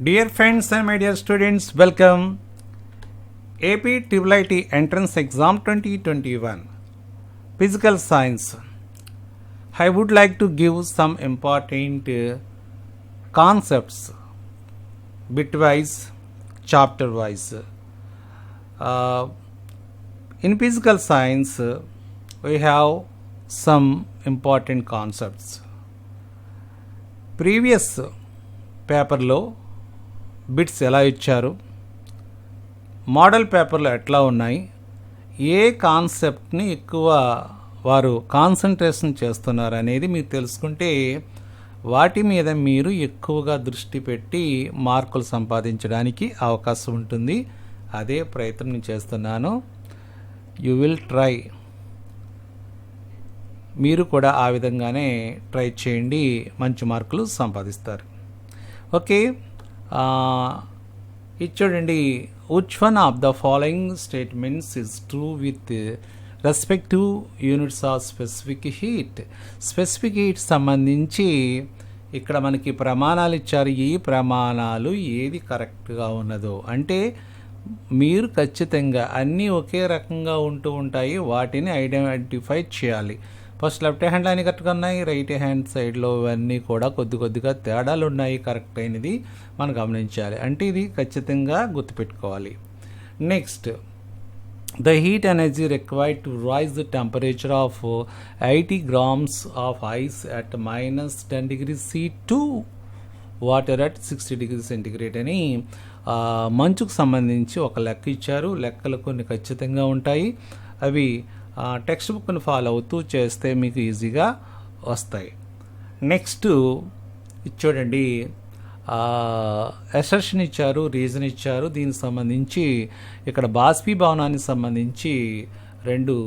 Dear friends and my dear students, welcome. AP IIIT Entrance Exam 2021 Physical Science. I would like to give some important concepts bitwise, chapter wise. In physical science, we have some important concepts. Previous పేపర్లో bits ఎలా ఇచ్చారు, model పేపర్లో ఎట్లా ఉన్నాయి, ఏ కాన్సెప్ట్ని ఎక్కువ వారు concentration చేస్తున్నారు అనేది మీరు తెలుసుకుంటే వాటి మీద మీరు ఎక్కువగా దృష్టి పెట్టి మార్కులు సంపాదించడానికి అవకాశం ఉంటుంది. అదే ప్రయత్నం చేస్తున్నాను. You will try. మీరు కూడా ఆ విధంగానే ట్రై చేయండి, మంచి మార్కులు సంపాదిస్తారు. ఓకే, ఇది చూడండి. Which one of the following statements is true with respect to units of specific heat. Specific heat సంబంధించి ఇక్కడ మనకి ప్రమాణాలు ఇచ్చారు. ఈ ప్రమాణాలు ఏది కరెక్ట్గా ఉన్నదో అంటే మీరు ఖచ్చితంగా అన్నీ ఒకే రకంగా ఉంటూ ఉంటాయి, వాటిని ఐడెంటిఫై చేయాలి. ఫస్ట్ లెఫ్ట్ హ్యాండ్ లైన్ కరెక్ట్గా ఉన్నాయి, రైట్ హ్యాండ్ సైడ్లో ఇవన్నీ కూడా కొద్దిగా తేడాలు ఉన్నాయి. కరెక్ట్ అయినది మనం గమనించాలి, అంటే ఇది ఖచ్చితంగా గుర్తుపెట్టుకోవాలి. Next, the heat energy required to raise the temperature of 80 grams of ice at -10 degrees C to water at 60 degrees centigrade అని మంచుకు సంబంధించి ఒక లెక్క ఇచ్చారు. లెక్కలు కొన్ని ఖచ్చితంగా ఉంటాయి, అవి టెక్స్ట్ బుక్ని ఫాలో అవుతూ చేస్తే మీకు ఈజీగా వస్తాయి. నెక్స్ట్ చూడండి, అసర్షన్ ఇచ్చారు, రీజన్ ఇచ్చారు. దీనికి సంబంధించి ఇక్కడ బాష్పీభవనానికి సంబంధించి 2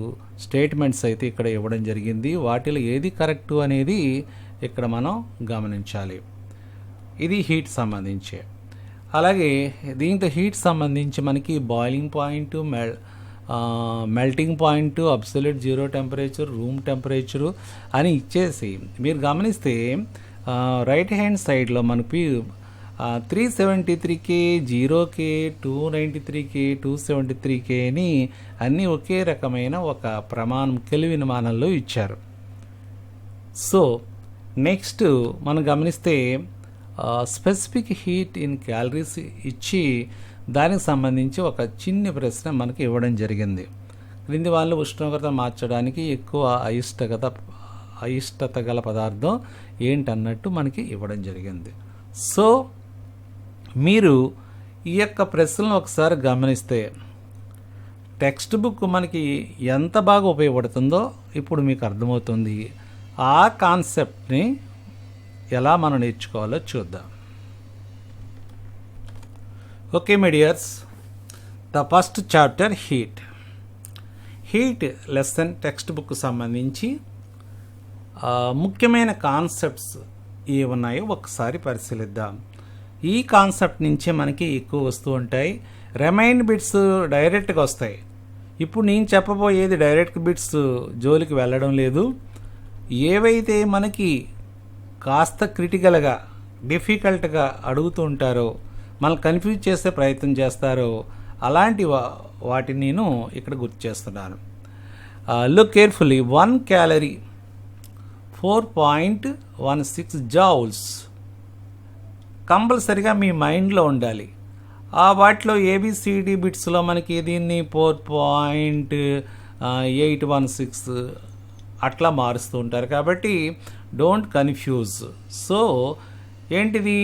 స్టేట్మెంట్స్ అయితే ఇక్కడ ఇవ్వడం జరిగింది. వాటిలో ఏది కరెక్టు అనేది ఇక్కడ మనం గమనించాలి. ఇది హీట్ సంబంధించి. అలాగే దీంతో హీట్ సంబంధించి మనకి boiling point, melting point, absolute zero temperature, room temperature అని ఇచ్చేసి మీరు గమనిస్తే రైట్ హ్యాండ్ సైడ్లో మనకి 373K, 0K, 293K, 273K అని అన్నీ ఒకే రకమైన ఒక ప్రమాణం కెల్విన్ మానంలో ఇచ్చారు. సో నెక్స్ట్ మనం గమనిస్తే స్పెసిఫిక్ హీట్ ఇన్ క్యాలరీస్ ఇచ్చి దానికి సంబంధించి ఒక చిన్న ప్రశ్న మనకి ఇవ్వడం జరిగింది. క్రింది వాళ్ళు ఉష్ణోగ్రత మార్చడానికి ఎక్కువ అయిష్టత గల పదార్థం ఏంటన్నట్టు మనకి ఇవ్వడం జరిగింది. సో మీరు ఈ యొక్క ప్రశ్నలను ఒకసారి గమనిస్తే టెక్స్ట్ బుక్ మనకి ఎంత బాగా ఉపయోగపడుతుందో ఇప్పుడు మీకు అర్థమవుతుంది. ఆ కాన్సెప్ట్ని ఎలా మనం నేర్చుకోవాలో చూద్దాం. Okay my dears, the first chapter heat. Heat lesson text book సంబంధించి ముఖ్యమైన కాన్సెప్ట్స్ ఏమున్నాయో ఒకసారి పరిశీలిద్దాం. ఈ కాన్సెప్ట్ నుంచే మనకి ఎక్కువ వస్తూ ఉంటాయి. రిమైండ్ బిట్స్ డైరెక్ట్గా వస్తాయి. ఇప్పుడు నేను చెప్పబోయేది డైరెక్ట్ బిట్స్ జోలికి వెళ్ళడం లేదు. ఏవైతే మనకి కాస్త క్రిటికల్గా, డిఫికల్ట్గా అడుగుతూ ఉంటారో, మనల్ని కన్ఫ్యూజ్ చేసే ప్రయత్నం చేస్తారో అలాంటి వాటిని నేను ఇక్కడ గుర్తు చేస్తున్నాను. Look carefully. 1 calorie 4.16 joules కంపల్సరిగా మీ మైండ్లో ఉండాలి. వాటిలో ఏబిసిడి బిట్స్లో మనకి దీన్ని 4.816 అట్లా మారుస్తూ ఉంటారు, కాబట్టి డోంట్ కన్ఫ్యూజ్. సో ఏంటిది,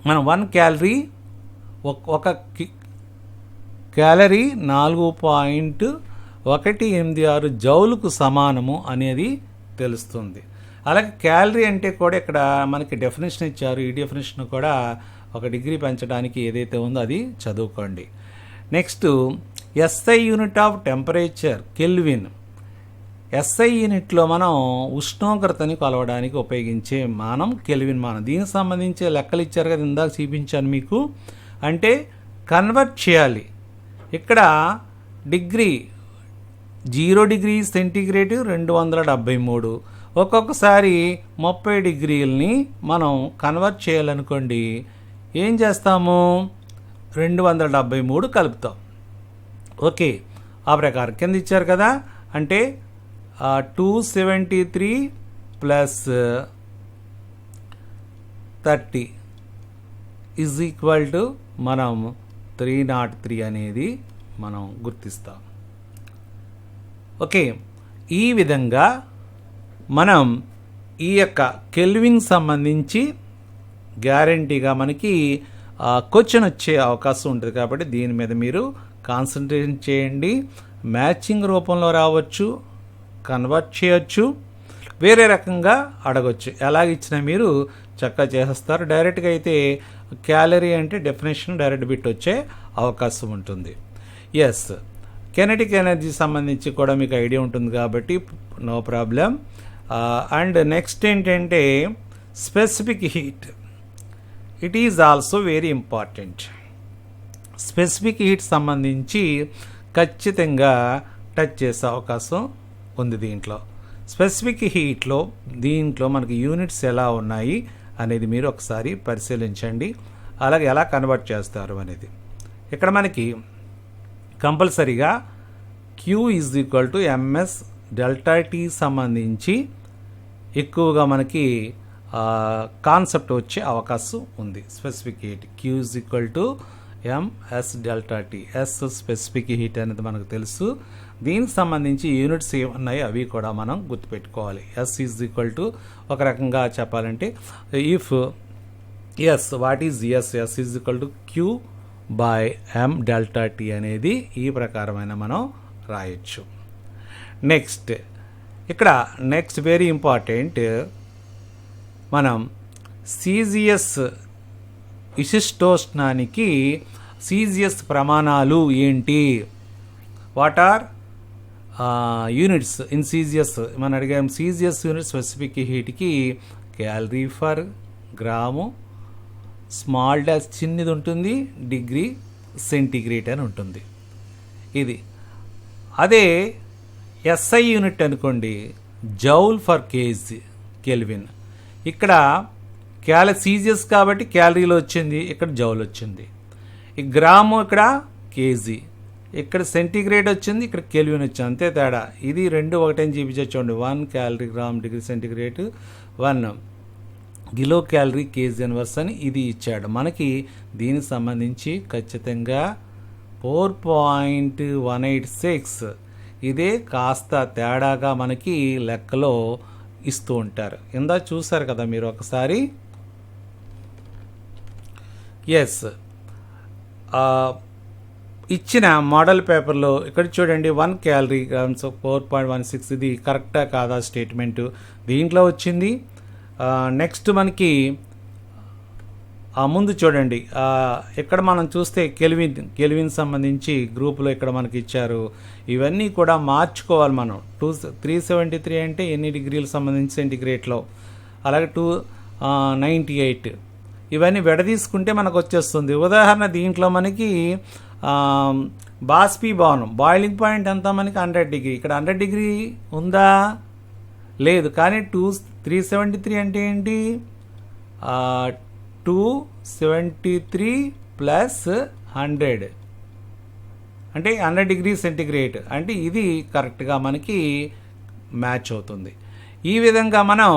మనం 1 calorie ఒక క్యాలరీ 4.186 జౌలుకు సమానము అనేది తెలుస్తుంది. అలాగే క్యాలరీ అంటే కూడా ఇక్కడ మనకి డెఫినేషన్ ఇచ్చారు. ఈ డెఫినేషన్ కూడా 1 degree పెంచడానికి ఏదైతే ఉందో అది చదువుకోండి. Next, SI unit of temperature kelvin. SI యూనిట్లో మనం ఉష్ణోగ్రతని కొలవడానికి ఉపయోగించే మానం కెల్విన్ మానం. దీనికి సంబంధించి లెక్కలు ఇచ్చారు కదా, ఇందాక చూపించాను మీకు. అంటే కన్వర్ట్ చేయాలి. ఇక్కడ డిగ్రీ 0 degrees సెంటీగ్రేడ్ 273, ఒక్కొక్కసారి 30 డిగ్రీలని మనం కన్వర్ట్ చేయాలనుకోండి, ఏం చేస్తాము, 273 కలుపుతాం. ఓకే, ఆ ప్రకారం కింద ఇచ్చారు కదా, అంటే 273 ప్లస్ 30 ఈజ్ ఈక్వల్ టు మనం 303 అనేది మనం గుర్తిస్తాం. ఓకే, ఈ విధంగా మనం ఈ యొక్క కెల్విన్ సంబంధించి గ్యారంటీగా మనకి క్వశ్చన్ వచ్చే అవకాశం ఉంటుంది. కాబట్టి దీని మీద మీరు కాన్సన్ట్రేషన్ చేయండి. మ్యాచింగ్ రూపంలో రావచ్చు, కన్వర్ట్ చేయొచ్చు, వేరే రకంగా అడగొచ్చు. ఎలాగ ఇచ్చినా మీరు చక్కగా చేసేస్తారు. డైరెక్ట్గా అయితే క్యాలరీ అంటే డెఫినేషన్ డైరెక్ట్ బిట్ వచ్చే అవకాశం ఉంటుంది. ఎస్, కెనెటిక్ ఎనర్జీ సంబంధించి కూడా మీకు ఐడియా ఉంటుంది కాబట్టి నో ప్రాబ్లం. అండ్ నెక్స్ట్ ఏంటంటే specific heat. It is also very important. Specific heat సంబంధించి ఖచ్చితంగా టచ్ చేసే అవకాశం ఉంది దీంట్లో. స్పెసిఫిక్ హీట్లో దీంట్లో మనకి యూనిట్స్ ఎలా ఉన్నాయి అనేది మీరు ఒకసారి పరిశీలించండి. అలాగే ఎలా కన్వర్ట్ చేస్తారు అనేది ఇక్కడ మనకి కంపల్సరీగా Q is equal to MS delta T సంబంధించి ఎక్కువగా మనకి కాన్సెప్ట్ వచ్చే అవకాశం ఉంది. Specific heat Q is equal to MS delta T. S specific heat అనేది మనకు తెలుసు. దీనికి సంబంధించి యూనిట్స్ ఏమున్నాయి అవి కూడా మనం గుర్తుపెట్టుకోవాలి. S ఈజ్ ఈక్వల్ టు ఒక రకంగా చెప్పాలంటే if S what is S is equal to Q by M delta T అనేది ఈ ప్రకారమైన మనం రాయొచ్చు. నెక్స్ట్ ఇక్కడ నెక్స్ట్ వెరీ ఇంపార్టెంట్, మనం CGS విశిష్టోష్ణానికి CGS ప్రమాణాలు ఏంటి, what are units in CGS మనం అడిగాం. CGS యూనిట్ స్పెసిఫిక్ హీట్కి calorie per gram, small dash చిన్నది ఉంటుంది, డిగ్రీ సెంటిగ్రేడ్ అని ఉంటుంది ఇది. అదే SI యూనిట్ అనుకోండి, జౌల్ ఫర్ కేజీ కెల్విన్. ఇక్కడ CGS కాబట్టి క్యాలరీలో వచ్చింది, ఇక్కడ జౌల్ వచ్చింది. ఈ గ్రాము ఇక్కడ కేజీ, ఇక్కడ సెంటిగ్రేడ్ వచ్చింది, ఇక్కడ కెల్విన్ వచ్చింది, అంతే తేడా. ఇది రెండు ఒకటని చూపించండి. 1 calorie gram degree centigrade, 1 kilo calorie KG inverse అని ఇది ఇచ్చాడు మనకి. దీనికి సంబంధించి ఖచ్చితంగా 4.186 ఇదే కాస్త తేడాగా మనకి లెక్కలో ఇస్తూ ఉంటారు. ఇందా చూసారు కదా మీరు ఒకసారి. ఎస్, ఇచ్చిన మోడల్ పేపర్లో ఇక్కడ చూడండి 1 క్యాలరీ గ్రామ్స్ 4.16 ఇది కరెక్టా కాదా స్టేట్మెంటు దీంట్లో వచ్చింది. నెక్స్ట్ మనకి ముందు చూడండి, ఇక్కడ మనం చూస్తే కెల్విన్ సంబంధించి గ్రూపులో ఇక్కడ మనకి ఇచ్చారు. ఇవన్నీ కూడా మార్చుకోవాలి మనం. 373 అంటే ఎన్ని డిగ్రీలకు సంబంధించి సెంటిగ్రేడ్లో, అలాగే 298 ఇవన్నీ విడదీసుకుంటే మనకు వచ్చేస్తుంది. ఉదాహరణ దీంట్లో మనకి బాష్పీభవనం బాయిలింగ్ పాయింట్ ఎంత మనకి 100 డిగ్రీ. ఇక్కడ 100 డిగ్రీ ఉందా, లేదు. కానీ 373 అంటే ఏంటి, 273 ప్లస్ 100 అంటే 100 డిగ్రీ సెంటిగ్రేడ్. అంటే ఇది కరెక్ట్గా మనకి మ్యాచ్ అవుతుంది. ఈ విధంగా మనం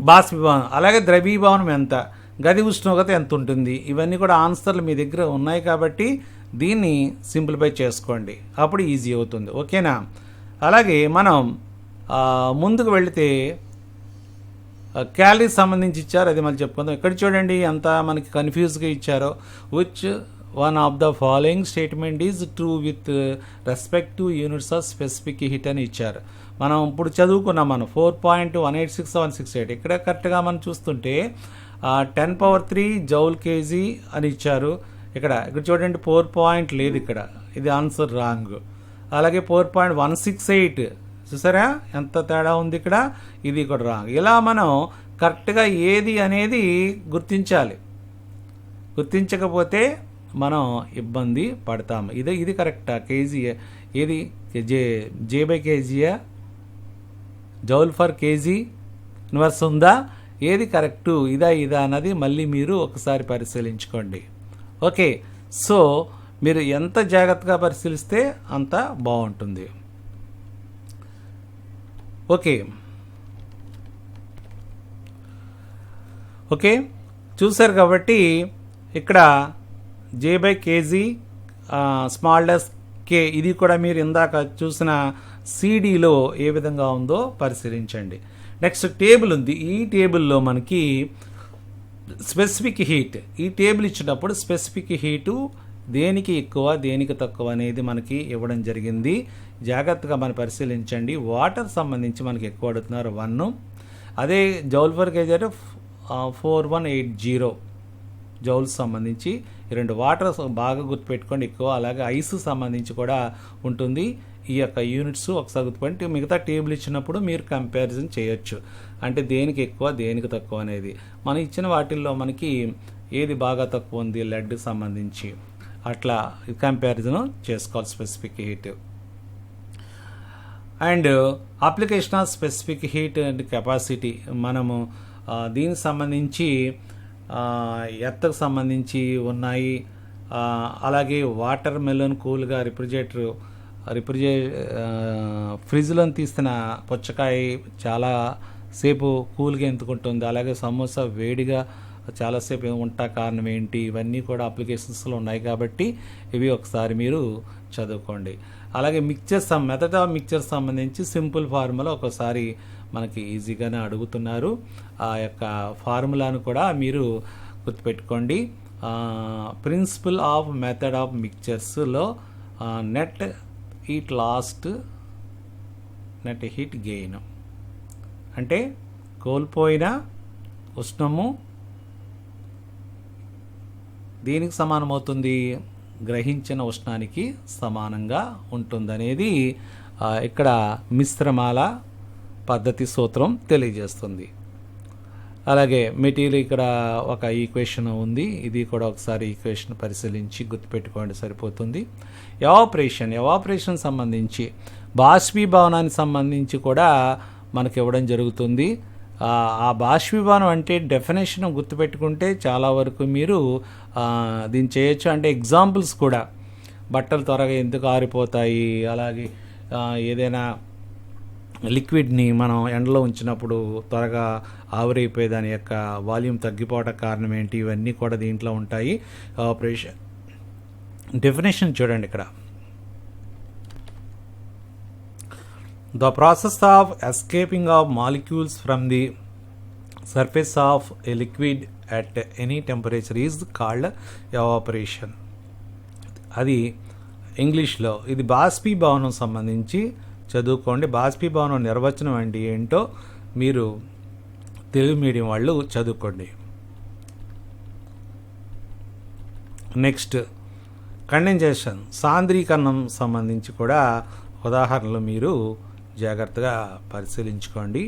బాష్పీభవనం అలాగే ద్రవీభవనం ఎంత, గది ఉష్ణోగ్రత ఎంత ఉంటుంది, ఇవన్నీ కూడా ఆన్సర్లు మీ దగ్గర ఉన్నాయి కాబట్టి దీన్ని సింప్లిఫై చేసుకోండి, అప్పుడు ఈజీ అవుతుంది. ఓకేనా. అలాగే మనం ముందుకు వెళితే క్యాలరీ సంబంధించి ఇచ్చారు, అది మళ్ళీ చెప్పుకుందాం. ఇక్కడ చూడండి ఎంత మనకి కన్ఫ్యూజ్గా ఇచ్చారో. Which one of the following statement is true with respect to units of specific heat అని ఇచ్చారు. మనం ఇప్పుడు చదువుకున్నాం మనం 4.186168. ఇక్కడ కరెక్ట్గా మనం చూస్తుంటే 10³ జౌల్ కేజీ అని ఇచ్చారు. ఇక్కడ చూడండి 4 పాయింట్ లేదు, ఇక్కడ ఇది ఆన్సర్ రాంగ్. అలాగే 4.168 చూసారా ఎంత తేడా ఉంది ఇక్కడ, ఇది కూడా రాంగ్. ఇలా మనం కరెక్ట్గా ఏది అనేది గుర్తించాలి. గుర్తించకపోతే మనం ఇబ్బంది పడతాము. ఇది కరెక్టా, కేజీ ఏది జే బై కేజీయా, జౌల్ ఫర్ కేజీ ఇన్వర్స్ ఉందా, ఏది కరెక్టు, ఇదా అన్నది మళ్ళీ మీరు ఒకసారి పరిశీలించుకోండి. ఓకే, సో మీరు ఎంత జాగ్రత్తగా పరిశీలిస్తే అంత బాగుంటుంది. ఓకే చూసారు కాబట్టి ఇక్కడ J/kg స్మాల్ డాష్ k ఇది కూడా మీరు ఇందాక చూసిన సిడిలో ఏ విధంగా ఉందో పరిశీలించండి. నెక్స్ట్ టేబుల్ ఉంది. ఈ టేబుల్లో మనకి స్పెసిఫిక్ హీట్, ఈ టేబుల్ ఇచ్చినప్పుడు స్పెసిఫిక్ హీటు దేనికి ఎక్కువ దేనికి తక్కువ అనేది మనకి ఇవ్వడం జరిగింది. జాగ్రత్తగా మనం పరిశీలించండి. వాటర్ సంబంధించి మనకి ఎక్కువ అడుగుతున్నారు 1, అదే జౌల్ ఫర్ కేజీ అంటే 4180 జౌల్స్ సంబంధించి 2 వాటర్ బాగా గుర్తుపెట్టుకోండి ఎక్కువ. అలాగే ఐస్ సంబంధించి కూడా ఉంటుంది ఈ యొక్క యూనిట్స్ ఒకసారి గుర్తుపెట్టి మిగతా టేబుల్ ఇచ్చినప్పుడు మీరు కంపారిజన్ చేయొచ్చు. అంటే దేనికి ఎక్కువ దేనికి తక్కువ అనేది మనం ఇచ్చిన వాటిల్లో మనకి ఏది బాగా తక్కువ ఉంది లెడ్ సంబంధించి అట్లా కంపారిజన్ చేసుకోవాలి. Specific heat and application of specific heat and capacity మనము దీనికి సంబంధించి ఎర్త్కు సంబంధించి ఉన్నాయి. అలాగే వాటర్ మెలన్ కూల్గా ఫ్రిడ్జ్లో తీసిన పుచ్చకాయ చాలా సేపు కూల్గా ఎందుకుంటుంది, అలాగే సమోసా వేడిగా చాలాసేపు ఉంటా కారణం ఏంటి, ఇవన్నీ కూడా అప్లికేషన్స్లో ఉన్నాయి కాబట్టి ఇవి ఒకసారి మీరు చదువుకోండి. అలాగే మెథడ్ ఆఫ్ మిక్చర్ సంబంధించి సింపుల్ ఫార్ములా ఒకసారి మనకి ఈజీగానే అడుగుతున్నారు. ఆ యొక్క ఫార్ములాను కూడా మీరు గుర్తుపెట్టుకోండి. ప్రిన్సిపల్ ఆఫ్ మెథడ్ ఆఫ్ మిక్చర్స్లో net heat lost, net heat gain అంటే కోల్పోయిన ఉష్ణము దీనికి సమానమవుతుంది, గ్రహించిన ఉష్ణానికి సమానంగా ఉంటుందనేది ఇక్కడ మిశ్రమాల పద్ధతి సూత్రం తెలియజేస్తుంది. అలాగే మెటీరియల్ ఇక్కడ ఒక ఈక్వేషన్ ఉంది, ఇది కూడా ఒకసారి ఈక్వేషన్ పరిశీలించి గుర్తుపెట్టుకోండి సరిపోతుంది. ఎవాపరేషన్ సంబంధించి బాష్పీభవనానికి సంబంధించి కూడా మనకి ఇవ్వడం జరుగుతుంది. ఆ బాష్పీభవనం అంటే డెఫినేషన్ గుర్తుపెట్టుకుంటే చాలా వరకు మీరు దీన్ని చేయొచ్చు. అంటే ఎగ్జాంపుల్స్ కూడా బట్టలు త్వరగా ఎందుకు ఆరిపోతాయి, అలాగే ఏదైనా లిక్విడ్ని మనం ఎండలో ఉంచినప్పుడు త్వరగా ఆవిరైపోయే దాని యొక్క వాల్యూమ్ తగ్గిపోవడం కారణం ఏంటి, ఇవన్నీ కూడా దీంట్లో ఉంటాయి. ఆపరేషన్ డెఫినేషన్ చూడండి ఇక్కడ. The process of escaping of molecules from the surface of a liquid at any temperature is called evaporation. అది ఇంగ్లీష్లో. ఇది బాష్పీభవనం సంబంధించి చదువుకోండి. బాష్పీభవనం నిర్వచనం అంటే ఏంటో మీరు తెలుగు మీడియం వాళ్ళు చదువుకోండి. నెక్స్ట్ కండెన్సేషన్, సాంద్రీకరణం సంబంధించి కూడా ఉదాహరణలు మీరు జాగ్రత్తగా పరిశీలించుకోండి.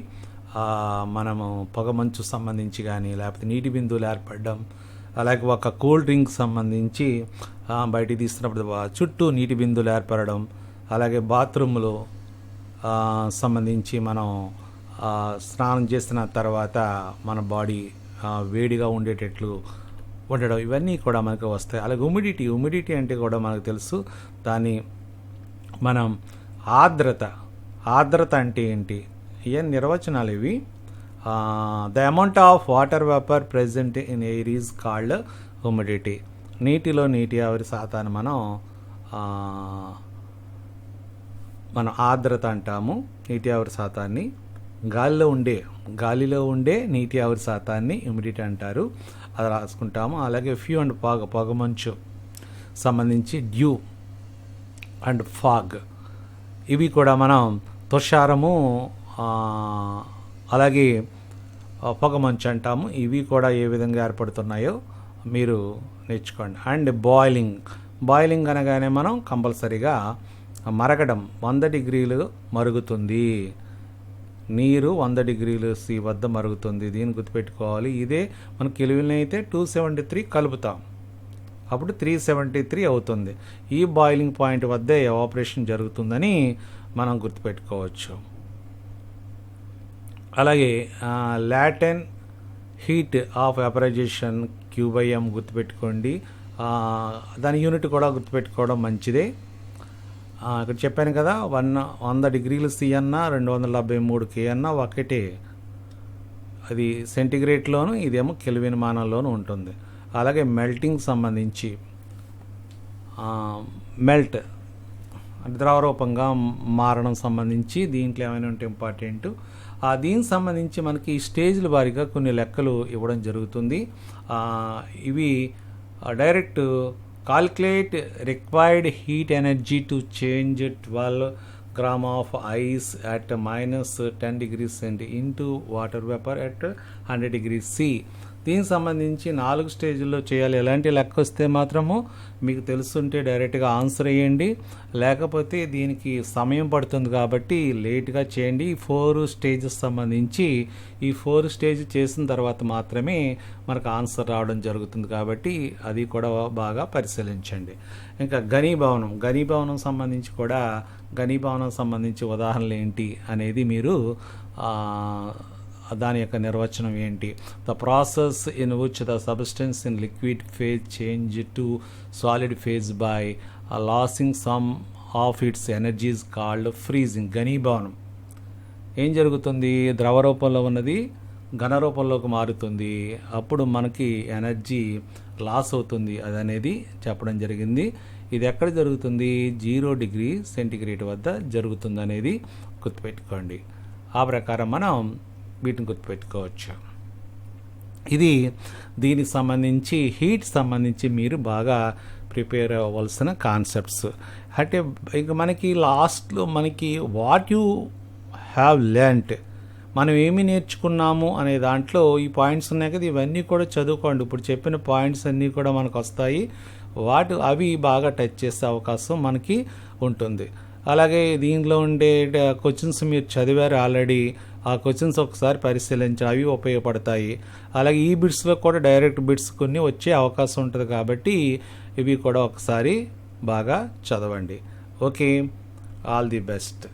మనము పొగమంచు సంబంధించి కానీ లేకపోతే నీటి బిందువులు ఏర్పడడం, అలాగే ఒక కూల్ డ్రింక్ సంబంధించి బయటికి తీస్తున్నప్పుడు చుట్టూ నీటి బిందువులు ఏర్పడడం, అలాగే బాత్రూంలో సంబంధించి మనం స్నానం చేసిన తర్వాత మన బాడీ వేడిగా ఉండేటట్లు ఉండడం, ఇవన్నీ కూడా మనకు వస్తాయి. అలాగే హ్యూమిడిటీ అంటే కూడా మనకు తెలుసు. దాన్ని మనం ఆర్ద్రత అంటే ఏంటి, ఇవన్నీ నిర్వచనాలు ఇవి. The amount of water vapour present in air is called humidity. నీటిలో నీటి ఆవిరి శాతాన్ని మనం ఆర్ద్రత అంటాము. నీటి ఆవిరి శాతాన్ని గాలిలో ఉండే నీటి ఆవిరి శాతాన్ని హ్యూమిడిటీ అంటారు. అది రాసుకుంటాము. అలాగే ఫ్యూ అండ్ పొగమంచు సంబంధించి డ్యూ అండ్ ఫాగ్, ఇవి కూడా మనం తుషారము అలాగే పొగమంచు అంటాము. ఇవి కూడా ఏ విధంగా ఏర్పడుతున్నాయో మీరు నేర్చుకోండి. అండ్ బాయిలింగ్ అనగానే మనం కంపల్సరీగా మరగడం, 100 డిగ్రీలు మరుగుతుంది, నీరు 100 డిగ్రీలు సి వద్ద మరుగుతుంది. దీన్ని గుర్తుపెట్టుకోవాలి. ఇదే మన కెల్విన్ అయితే 273 కలుపుతాం, అప్పుడు 373 అవుతుంది. ఈ బాయిలింగ్ పాయింట్ వద్దే ఎవాపరేషన్ జరుగుతుందని మనం గుర్తుపెట్టుకోవచ్చు. అలాగే లాటెన్ హీట్ ఆఫ్ వెపరైజేషన్ క్యూబైఎం గుర్తుపెట్టుకోండి. దాని యూనిట్ కూడా గుర్తుపెట్టుకోవడం మంచిదే. ఇక్కడ చెప్పాను కదా, 100 డిగ్రీలు సి అన్నా 273 కే అన్నా ఒకటే. అది సెంటిగ్రేడ్లోను, ఇదేమో కెల్విన్ మానంలోను ఉంటుంది. అలాగే మెల్టింగ్ సంబంధించి మెల్ట్ అంటే ద్రవరూపంగా మారడం సంబంధించి దీంట్లో ఏమైనా ఉంటే ఇంపార్టెంట్. దీనికి సంబంధించి మనకి స్టేజ్ల వారీగా కొన్ని లెక్కలు ఇవ్వడం జరుగుతుంది. ఇవి direct calculate required heat energy to change 12 gram of ice at minus 10 degrees C into water vapor at 100 degrees C. దీనికి సంబంధించి 4 స్టేజ్ల్లో చేయాలి. ఎలాంటి లెక్క వస్తే మాత్రము మీకు తెలుసుంటే డైరెక్ట్గా ఆన్సర్ వేయండి, లేకపోతే దీనికి సమయం పడుతుంది కాబట్టి లేట్గా చేయండి. ఈ 4 స్టేజెస్ సంబంధించి ఈ 4 స్టేజ్ చేసిన తర్వాత మాత్రమే మనకు ఆన్సర్ రావడం జరుగుతుంది కాబట్టి అది కూడా బాగా పరిశీలించండి. ఇంకా ఘనీభవనం సంబంధించి కూడా ఘనీభవనం సంబంధించి ఉదాహరణలు ఏంటి అనేది మీరు దాని యొక్క నిర్వచనం ఏంటి. The process in which the substance in liquid phase change to solid phase by losing some of its energies called freezing. ఘనీభవనం ఏం జరుగుతుంది, ద్రవ రూపంలో ఉన్నది ఘన రూపంలోకి మారుతుంది, అప్పుడు మనకి ఎనర్జీ లాస్ అవుతుంది అది అనేది చెప్పడం జరిగింది. ఇది ఎక్కడ జరుగుతుంది, 0 డిగ్రీ సెంటిగ్రేడ్ వద్ద జరుగుతుంది అనేది గుర్తుపెట్టుకోండి. ఆ ప్రకారం మనం వీటిని గుర్తుపెట్టుకోవచ్చు. ఇది దీనికి సంబంధించి హీట్ సంబంధించి మీరు బాగా ప్రిపేర్ అవ్వాల్సిన కాన్సెప్ట్స్. అంటే ఇక మనకి లాస్ట్లో మనకి వాట్ యు హ్యావ్ లెర్న్డ్, మనం ఏమి నేర్చుకున్నాము అనే దాంట్లో ఈ పాయింట్స్ ఉన్నాయి కదా, ఇవన్నీ కూడా చదువుకోండి. ఇప్పుడు చెప్పిన పాయింట్స్ అన్నీ కూడా మనకు వస్తాయి, అవి బాగా టచ్ చేసే అవకాశం మనకి ఉంటుంది. అలాగే దీనిలో ఉండే క్వశ్చన్స్ మీరు చదివారు ఆల్రెడీ, ఆ క్వశ్చన్స్ ఒకసారి పరిశీలించాలి, అవి ఉపయోగపడతాయి. అలాగే ఈ బిట్స్లో కూడా డైరెక్ట్ బిట్స్ కొన్ని వచ్చే అవకాశం ఉంటుంది కాబట్టి ఇవి కూడా ఒకసారి బాగా చదవండి. Okay, all the best.